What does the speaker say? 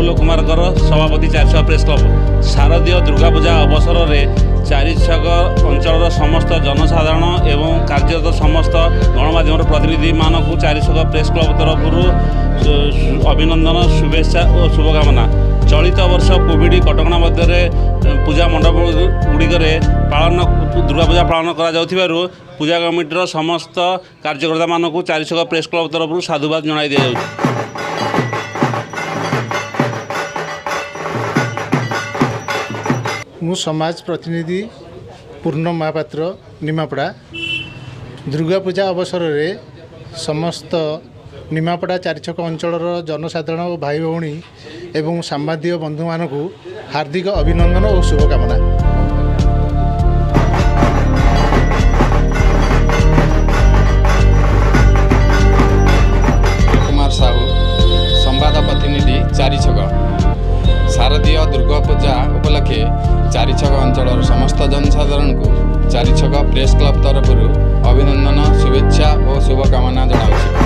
प्रफुल्ल कुमार सभापति चारिछक press club शारदीय दुर्गा पूजा अवसर में चारिछक अंचल समस्त जनसाधारण एवं कार्यरत समस्त गणमाध्यम प्रतिनिधि मानक चारिछक प्रेस क्लब तरफ अभिनंदन शुभेच्छा और शुभकामना। चलित वर्ष कोविड कटकणा मध्य पूजा मंडप गुड़िक पालन दुर्गा पूजा पालन कर पूजा कमिटर समस्त कार्यकर्ता मानक चारिछक प्रेस क्लब तरफ साधुवाद जणाई दिया जाउछि। मु समाज प्रतिनिधि पूर्ण महापात्र निमापड़ा दुर्गा पूजा अवसर में समस्त निमापड़ा चारिछक अंचल जनसाधारण और भाई भौणी एवं सांबादिक बंधु मानक हार्दिक अभिनंदन और शुभकामना। कुमार साहू संवाद प्रतिनिधि चारिछक शारदीय दुर्गा पूजा उपलक्षे चारिछक अंचल समस्त जनसाधारण को चारिछक प्रेस क्लब तरफ अभिनंदन शुभेच्छा और शुभकामना जनाऊँ।